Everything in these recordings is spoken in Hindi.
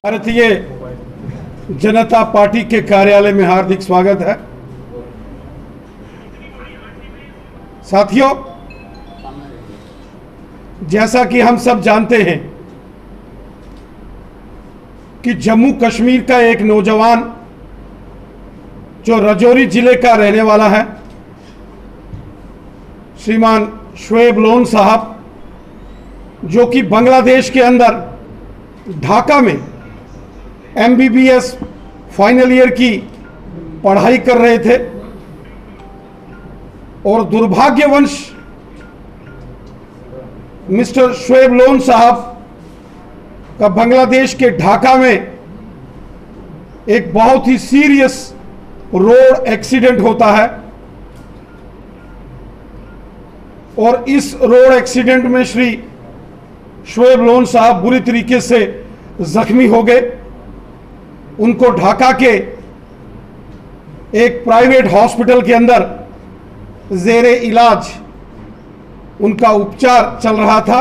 भारतीय जनता पार्टी के कार्यालय में हार्दिक स्वागत है। साथियों, जैसा कि हम सब जानते हैं कि जम्मू कश्मीर का एक नौजवान जो राजौरी जिले का रहने वाला है, श्रीमान शोएब लोन साहब, जो कि बांग्लादेश के अंदर ढाका में MBBS फाइनल ईयर की पढ़ाई कर रहे थे और दुर्भाग्यवश मिस्टर शोएब लोन साहब का बांग्लादेश के ढाका में एक बहुत ही सीरियस रोड एक्सीडेंट होता है और इस रोड एक्सीडेंट में श्री शोएब लोन साहब बुरी तरीके से जख्मी हो गए। उनको ढाका के एक प्राइवेट हॉस्पिटल के अंदर जेरे इलाज उनका उपचार चल रहा था।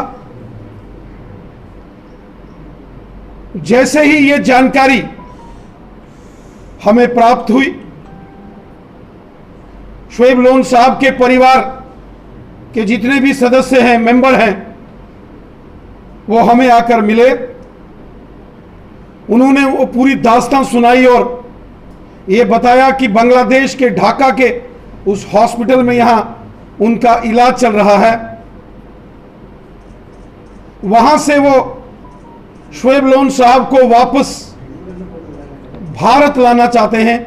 जैसे ही ये जानकारी हमें प्राप्त हुई, शोएब लोन साहब के परिवार के जितने भी सदस्य हैं, मेंबर हैं, वो हमें आकर मिले। उन्होंने वो पूरी दास्तान सुनाई और ये बताया कि बांग्लादेश के ढाका के उस हॉस्पिटल में यहाँ उनका इलाज चल रहा है। वहाँ से वो शोएब लोन साहब को वापस भारत लाना चाहते हैं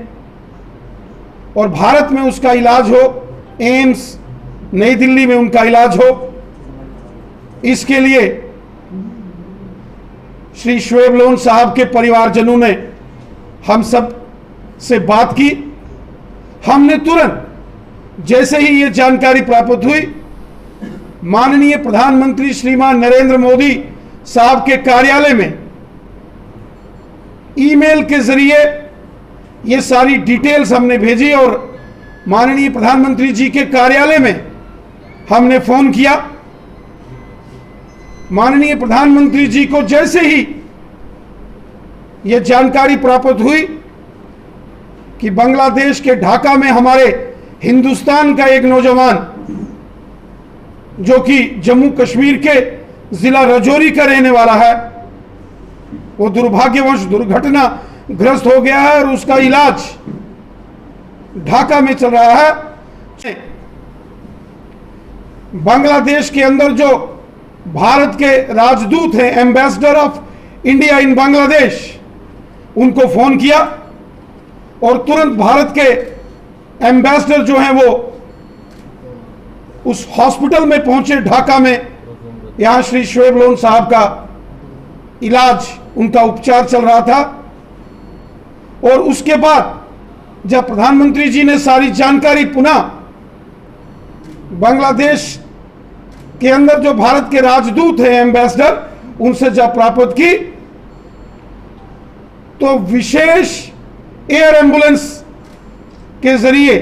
और भारत में उसका इलाज हो, एम्स नई दिल्ली में उनका इलाज हो। इसके लिए श्री शोएब लोन साहब के परिवारजनों ने हम सब से बात की। हमने तुरंत जैसे ही ये जानकारी प्राप्त हुई, माननीय प्रधानमंत्री श्रीमान नरेंद्र मोदी साहब के कार्यालय में ईमेल के जरिए ये सारी डिटेल्स हमने भेजी और माननीय प्रधानमंत्री जी के कार्यालय में हमने फोन किया। माननीय प्रधानमंत्री जी को जैसे ही यह जानकारी प्राप्त हुई कि बांग्लादेश के ढाका में हमारे हिंदुस्तान का एक नौजवान जो कि जम्मू कश्मीर के जिला राजौरी का रहने वाला है, वो दुर्भाग्यवश दुर्घटना ग्रस्त हो गया है और उसका इलाज ढाका में चल रहा है। बांग्लादेश के अंदर जो भारत के राजदूत हैं, ambassador of India in Bangladesh, उनको फोन किया और तुरंत भारत के एम्बेसडर जो हैं वो उस हॉस्पिटल में पहुंचे ढाका में। यहां श्री शोएब लोन साहब का इलाज, उनका उपचार चल रहा था। और उसके बाद जब प्रधानमंत्री जी ने सारी जानकारी पुनः बांग्लादेश के अंदर जो भारत के राजदूत हैं, एम्बेसडर, उनसे जब प्राप्त की, तो विशेष एयर एम्बुलेंस के जरिए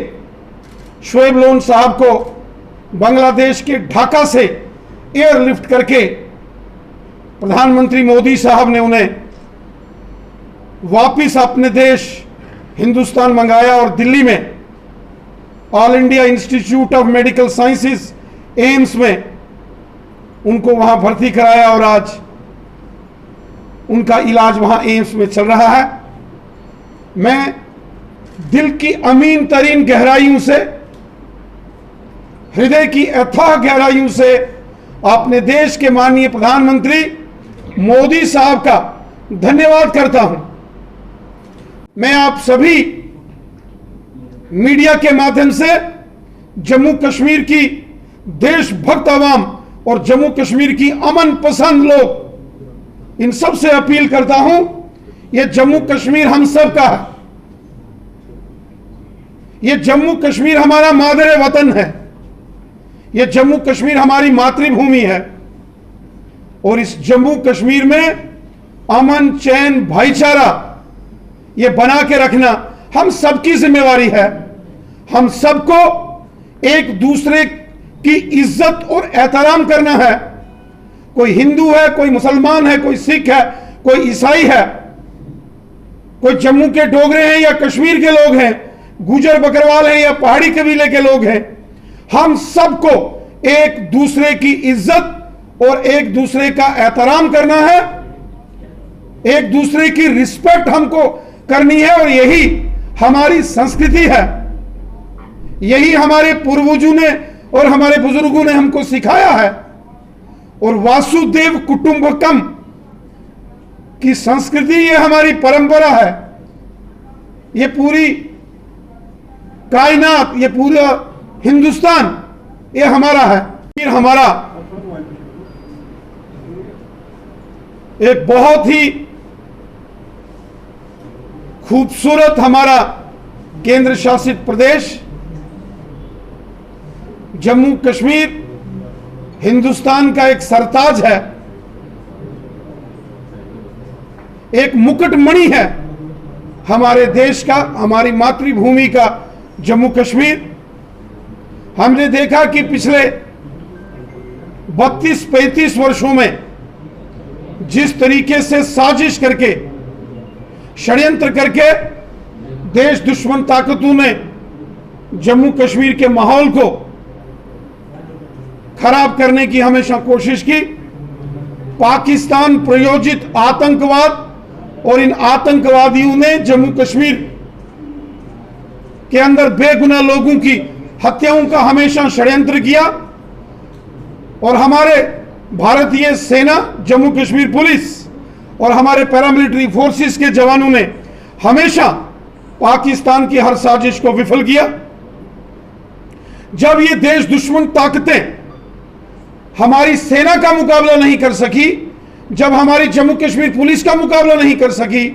शोएब लोन साहब को बांग्लादेश के ढाका से एयरलिफ्ट करके प्रधानमंत्री मोदी साहब ने उन्हें वापिस अपने देश हिंदुस्तान मंगाया और दिल्ली में all India institute of medical sciences AIIMS में उनको वहां भर्ती कराया और आज उनका इलाज वहां एम्स में चल रहा है। मैं दिल की अमीन तरीन गहराइयों से, हृदय की अथाह गहराइयों से अपने देश के माननीय प्रधानमंत्री मोदी साहब का धन्यवाद करता हूं। मैं आप सभी मीडिया के माध्यम से जम्मू कश्मीर की देशभक्त आवाम और जम्मू कश्मीर की अमन पसंद लोग, इन सब से अपील करता हूं, यह जम्मू कश्मीर हम सब का है। यह जम्मू कश्मीर हमारा मादरे वतन है। यह जम्मू कश्मीर हमारी मातृभूमि है और इस जम्मू कश्मीर में अमन, चैन, भाईचारा ये बना के रखना हम सबकी जिम्मेवारी है। हम सबको एक दूसरे की इज्जत और एहतराम करना है। कोई हिंदू है, कोई मुसलमान है, कोई सिख है, कोई ईसाई है, कोई जम्मू के डोगरे हैं या कश्मीर के लोग हैं, गुजर बकरवाल हैं या पहाड़ी कबीले के लोग हैं, हम सबको एक दूसरे की इज्जत और एक दूसरे का एहतराम करना है, एक दूसरे की रिस्पेक्ट हमको करनी है। और यही हमारी संस्कृति है, यही हमारे पूर्वजों ने और हमारे बुजुर्गों ने हमको सिखाया है। और वासुदेव कुटुंबकम की संस्कृति, ये हमारी परंपरा है। ये पूरी कायनात, ये पूरा हिंदुस्तान, ये हमारा है। फिर हमारा एक बहुत ही खूबसूरत हमारा केंद्र शासित प्रदेश जम्मू कश्मीर हिंदुस्तान का एक सरताज है, एक मुकुटमणि है हमारे देश का, हमारी मातृभूमि का जम्मू कश्मीर। हमने देखा कि पिछले 32-35 वर्षों में जिस तरीके से साजिश करके, षड्यंत्र करके देश दुश्मन ताकतों ने जम्मू कश्मीर के माहौल को खराब करने की हमेशा कोशिश की। पाकिस्तान प्रायोजित आतंकवाद और इन आतंकवादियों ने जम्मू कश्मीर के अंदर बेगुनाह लोगों की हत्याओं का हमेशा षड्यंत्र किया। और हमारे भारतीय सेना, जम्मू कश्मीर पुलिस और हमारे पैरामिलिट्री फोर्सेस के जवानों ने हमेशा पाकिस्तान की हर साजिश को विफल किया। जब ये देश दुश्मन ताकतें हमारी सेना का मुकाबला नहीं कर सकी, जब हमारी जम्मू कश्मीर पुलिस का मुकाबला नहीं कर सकी,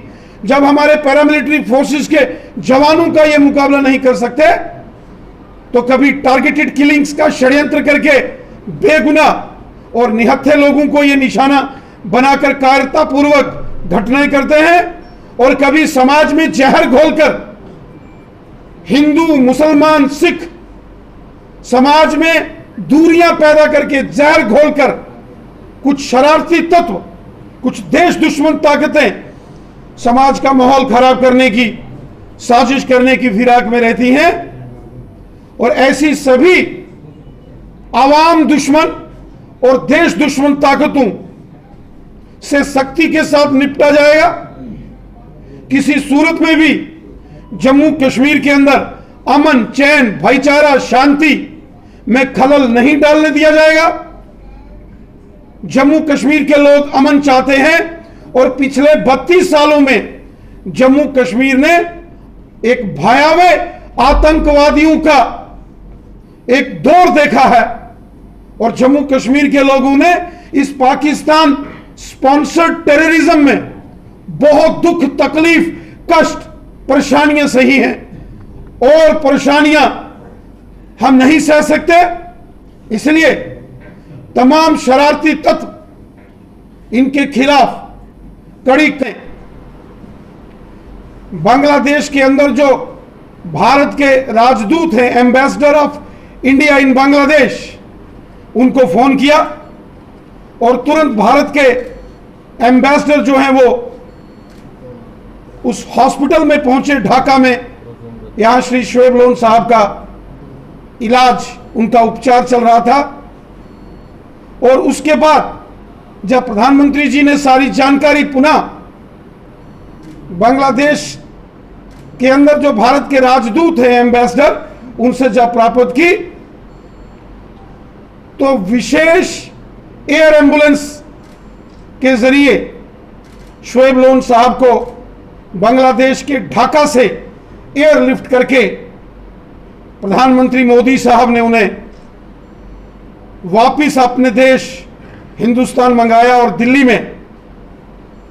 जब हमारे पैरामिलिट्री फोर्सेस के जवानों का यह मुकाबला नहीं कर सकते, तो कभी टारगेटेड किलिंग्स का षड्यंत्र करके बेगुनाह और निहत्थे लोगों को यह निशाना बनाकर कायरतापूर्वक घटनाएं करते हैं। और कभी समाज में जहर घोलकर, हिंदू मुसलमान सिख समाज में दूरियां पैदा करके, जहर घोलकर कुछ शरारती तत्व, कुछ देश दुश्मन ताकतें समाज का माहौल खराब करने की साजिश करने की फिराक में रहती हैं। और ऐसी सभी आवाम दुश्मन और देश दुश्मन ताकतों से सख्ती के साथ निपटा जाएगा। किसी सूरत में भी जम्मू कश्मीर के अंदर अमन, चैन, भाईचारा, शांति में खलल नहीं डालने दिया जाएगा। जम्मू कश्मीर के लोग अमन चाहते हैं और पिछले 32 सालों में जम्मू कश्मीर ने एक भयावह आतंकवादियों का एक दौर देखा है। और जम्मू कश्मीर के लोगों ने इस पाकिस्तान स्पॉन्सर्ड टेररिज्म में बहुत दुख, तकलीफ, कष्ट, परेशानियां सही हैं। और परेशानियां हम नहीं सह सकते, इसलिए तमाम शरारती तत्व इनके खिलाफ कड़ी करें। बांग्लादेश के अंदर जो भारत के राजदूत हैं, ambassador of India in Bangladesh, उनको फोन किया और तुरंत भारत के एम्बेसडर जो हैं वो उस हॉस्पिटल में पहुंचे ढाका में। यहां श्री शोएब लोन साहब का इलाज, उनका उपचार चल रहा था। और उसके बाद जब प्रधानमंत्री जी ने सारी जानकारी पुनः बांग्लादेश के अंदर जो भारत के राजदूत हैं, एम्बेसडर, उनसे जब प्राप्त की, तो विशेष एयर एम्बुलेंस के जरिए शोएब लोन साहब को बांग्लादेश के ढाका से एयरलिफ्ट करके प्रधानमंत्री मोदी साहब ने उन्हें वापिस अपने देश हिंदुस्तान मंगाया। और दिल्ली में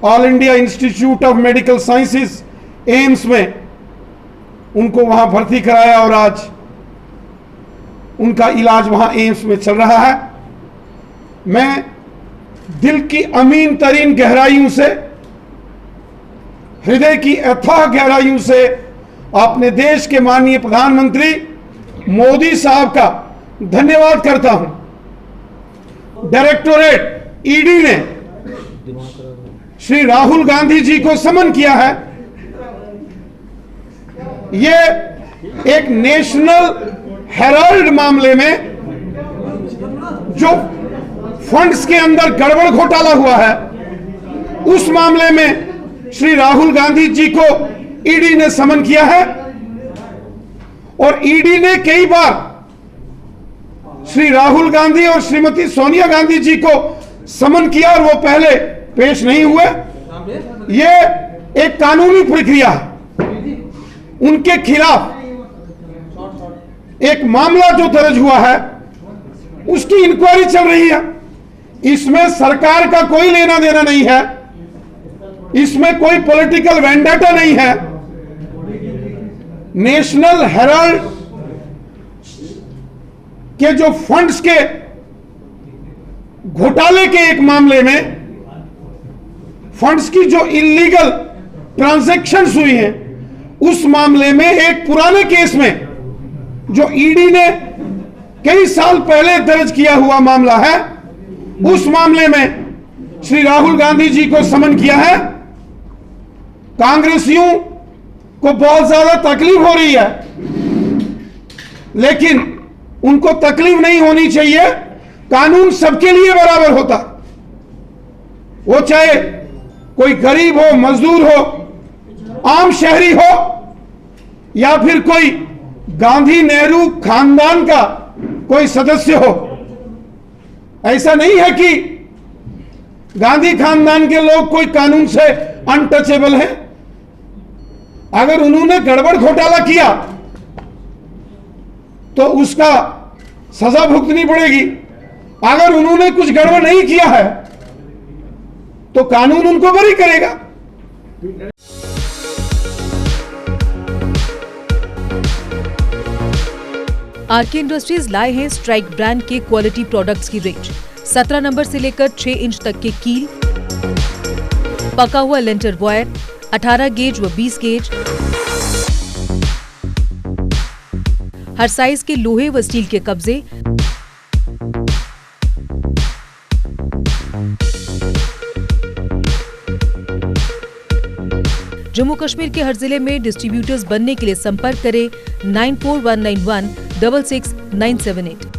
all India institute of medical sciences, AIIMS में उनको वहां भर्ती कराया और आज उनका इलाज वहां एम्स में चल रहा है। मैं दिल की अमीन तरीन गहराइयों से, हृदय की अथाह गहराइयों से अपने देश के माननीय प्रधानमंत्री मोदी साहब का धन्यवाद करता हूं। डायरेक्टोरेट ईडी ने श्री राहुल गांधी जी को समन किया है ये एक नेशनल हेराल्ड मामले में जो फंड्स के अंदर गड़बड़ घोटाला हुआ है, उस मामले में श्री राहुल गांधी जी को ईडी ने समन किया है और ईडी ने कई बार श्री राहुल गांधी और श्रीमती सोनिया गांधी जी को समन किया और वो पहले पेश नहीं हुए। ये एक कानूनी प्रक्रिया है। उनके खिलाफ एक मामला जो दर्ज हुआ है उसकी इंक्वायरी चल रही है। इसमें सरकार का कोई लेना देना नहीं है, इसमें कोई पॉलिटिकल वेंडेटा नहीं है। नेशनल हेराल्ड के जो फंड्स के घोटाले के एक मामले में, फंड्स की जो इलीगल ट्रांजैक्शंस हुई हैं, उस मामले में एक पुराने केस में जो ईडी ने कई साल पहले दर्ज किया हुआ मामला है, उस मामले में श्री राहुल गांधी जी को समन किया है। कांग्रेसियों को बहुत ज्यादा तकलीफ हो रही है, लेकिन उनको तकलीफ नहीं होनी चाहिए। कानून सबके लिए बराबर होता, वो चाहे कोई गरीब हो, मजदूर हो, आम शहरी हो या फिर कोई गांधी नेहरू खानदान का कोई सदस्य हो। ऐसा नहीं है कि गांधी खानदान के लोग कोई कानून से अनटचेबल है। अगर उन्होंने गड़बड़ घोटाला किया तो उसका सजा भुगतनी पड़ेगी। अगर उन्होंने कुछ गड़बड़ नहीं किया है तो कानून उनको बरी करेगा। आरके इंडस्ट्रीज लाए हैं स्ट्राइक ब्रांड के क्वालिटी प्रोडक्ट्स की रेंज। 17 नंबर से लेकर 6 इंच तक के कील, पका हुआ लेंटर वायर, 18 गेज व 20 गेज, हर साइज के लोहे व स्टील के कब्जे, जम्मू कश्मीर के हर जिले में डिस्ट्रीब्यूटर्स बनने के लिए संपर्क करें 9419166978।